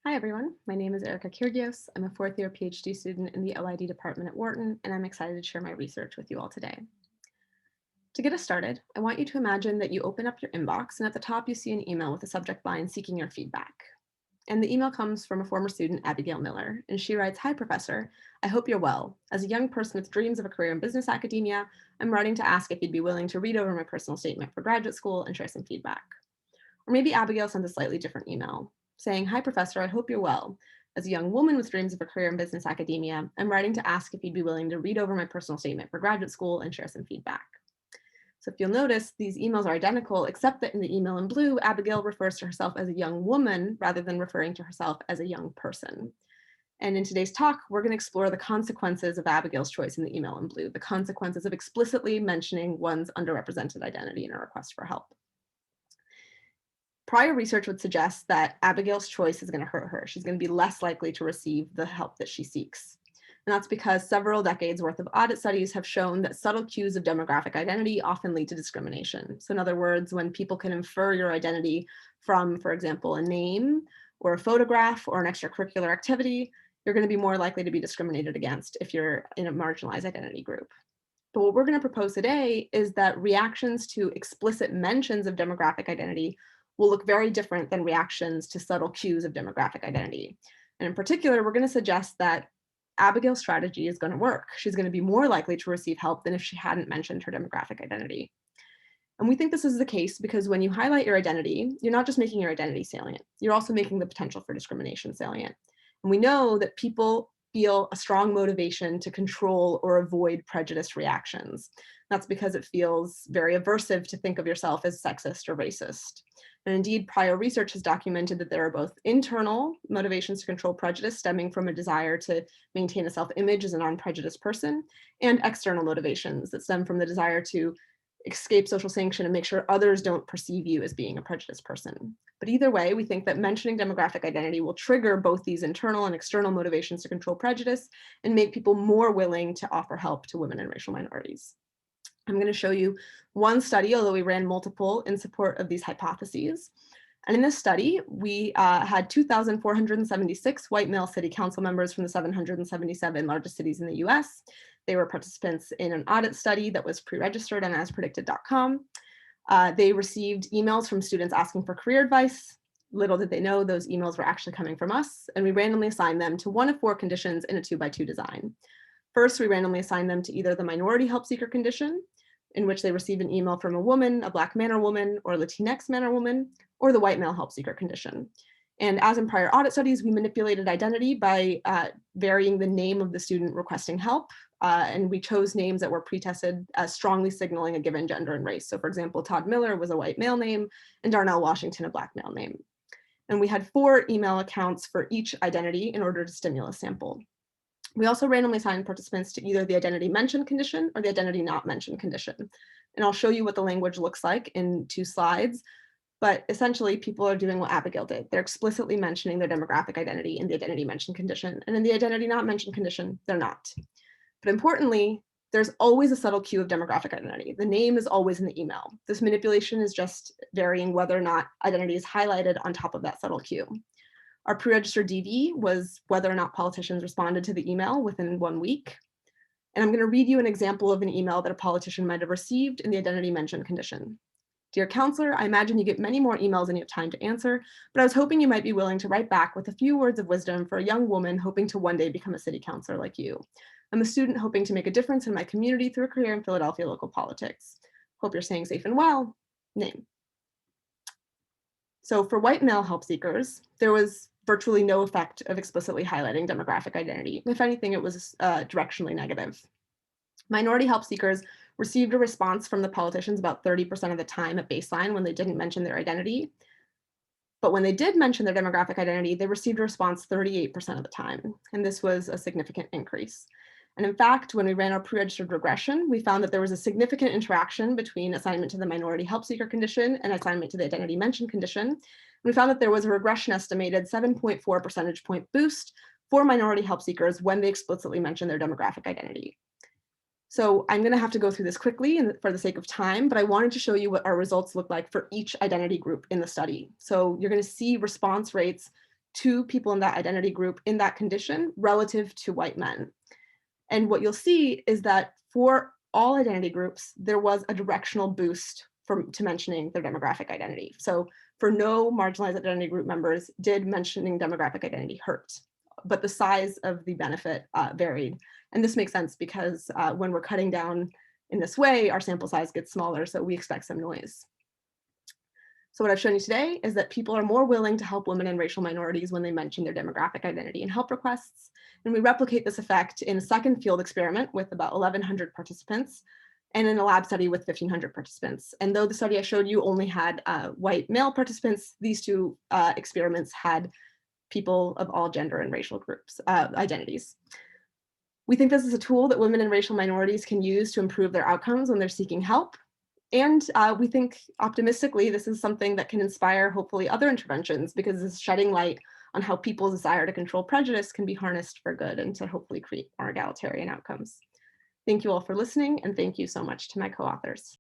Hi everyone, my name is Erika Kirgios. I'm a fourth year PhD student in the OID department at Wharton, and I'm excited to share my research with you all today. To get us started, I want you to imagine that you open up your inbox and at the top you see an email with a subject line seeking your feedback. And the email comes from a former student, Abigail Miller, and she writes, "Hi professor, I hope you're well. As a young person with dreams of a career in business academia, I'm writing to ask if you'd be willing to read over my personal statement for graduate school and share some feedback." Or maybe Abigail sends a slightly different email saying, "Hi, professor, I hope you're well. As a young woman with dreams of a career in business academia, I'm writing to ask if you'd be willing to read over my personal statement for graduate school and share some feedback." So if you'll notice, these emails are identical, except that in the email in blue, Abigail refers to herself as a young woman rather than referring to herself as a young person. And in today's talk, we're going to explore the consequences of Abigail's choice in the email in blue, the consequences of explicitly mentioning one's underrepresented identity in a request for help. Prior research would suggest that Abigail's choice is going to hurt her. She's going to be less likely to receive the help that she seeks. And that's because several decades worth of audit studies have shown that subtle cues of demographic identity often lead to discrimination. So in other words, when people can infer your identity from, for example, a name or a photograph or an extracurricular activity, you're going to be more likely to be discriminated against if you're in a marginalized identity group. But what we're going to propose today is that reactions to explicit mentions of demographic identity will look very different than reactions to subtle cues of demographic identity. And in particular, we're going to suggest that Abigail's strategy is going to work. She's going to be more likely to receive help than if she hadn't mentioned her demographic identity. And we think this is the case because when you highlight your identity, you're not just making your identity salient, you're also making the potential for discrimination salient. And we know that people feel a strong motivation to control or avoid prejudice reactions. That's because it feels very aversive to think of yourself as sexist or racist. And indeed, prior research has documented that there are both internal motivations to control prejudice stemming from a desire to maintain a self-image as a non-prejudiced person, and external motivations that stem from the desire to escape social sanction and make sure others don't perceive you as being a prejudiced person. But either way, we think that mentioning demographic identity will trigger both these internal and external motivations to control prejudice and make people more willing to offer help to women and racial minorities. I'm going to show you one study, although we ran multiple in support of these hypotheses. And in this study, we had 2,476 white male city council members from the 777 largest cities in the US. They were participants in an audit study that was pre-registered on aspredicted.com. They received emails from students asking for career advice. Little did they know those emails were actually coming from us, and we randomly assigned them to one of four conditions in a 2x2 design. First, we randomly assigned them to either the minority help seeker condition, in which they received an email from a woman, a Black man or woman, or Latinx man or woman, or the white male help seeker condition. And as in prior audit studies, we manipulated identity by varying the name of the student requesting help. And we chose names that were pre-tested as strongly signaling a given gender and race. So for example, Todd Miller was a white male name and Darnell Washington a Black male name. And we had 4 email accounts for each identity in order to stimulus sample. We also randomly assigned participants to either the identity mentioned condition or the identity not mentioned condition. And I'll show you what the language looks like in 2 slides. But essentially, people are doing what Abigail did. They're explicitly mentioning their demographic identity in the identity mentioned condition. And in the identity not mentioned condition, they're not. But importantly, there's always a subtle cue of demographic identity. The name is always in the email. This manipulation is just varying whether or not identity is highlighted on top of that subtle cue. Our pre-registered DV was whether or not politicians responded to the email within 1 week. And I'm going to read you an example of an email that a politician might have received in the identity mentioned condition. "Dear counselor, I imagine you get many more emails than you have time to answer, but I was hoping you might be willing to write back with a few words of wisdom for a young woman hoping to one day become a city councilor like you. I'm a student hoping to make a difference in my community through a career in Philadelphia local politics. Hope you're staying safe and well. Name." So for white male help seekers, there was virtually no effect of explicitly highlighting demographic identity. If anything, it was directionally negative. Minority help seekers received a response from the politicians about 30% of the time at baseline when they didn't mention their identity. But when they did mention their demographic identity, they received a response 38% of the time. And this was a significant increase. And in fact, when we ran our pre-registered regression, we found that there was a significant interaction between assignment to the minority help seeker condition and assignment to the identity mentioned condition. We found that there was a regression estimated 7.4 percentage point boost for minority help seekers when they explicitly mentioned their demographic identity. So I'm going to have to go through this quickly and for the sake of time, but I wanted to show you what our results look like for each identity group in the study. So you're going to see response rates to people in that identity group in that condition relative to white men. And what you'll see is that for all identity groups, there was a directional boost to mentioning their demographic identity. So for no marginalized identity group members, did mentioning demographic identity hurt? But the size of the benefit varied. And this makes sense because when we're cutting down in this way, our sample size gets smaller, so we expect some noise. So what I've shown you today is that people are more willing to help women and racial minorities when they mention their demographic identity in help requests. And we replicate this effect in a second field experiment with about 1,100 participants and in a lab study with 1,500 participants. And though the study I showed you only had white male participants, these two experiments had people of all gender and racial groups, identities. We think this is a tool that women and racial minorities can use to improve their outcomes when they're seeking help. And we think optimistically, this is something that can inspire hopefully other interventions because it's shedding light on how people's desire to control prejudice can be harnessed for good and to hopefully create more egalitarian outcomes. Thank you all for listening, and thank you so much to my co-authors.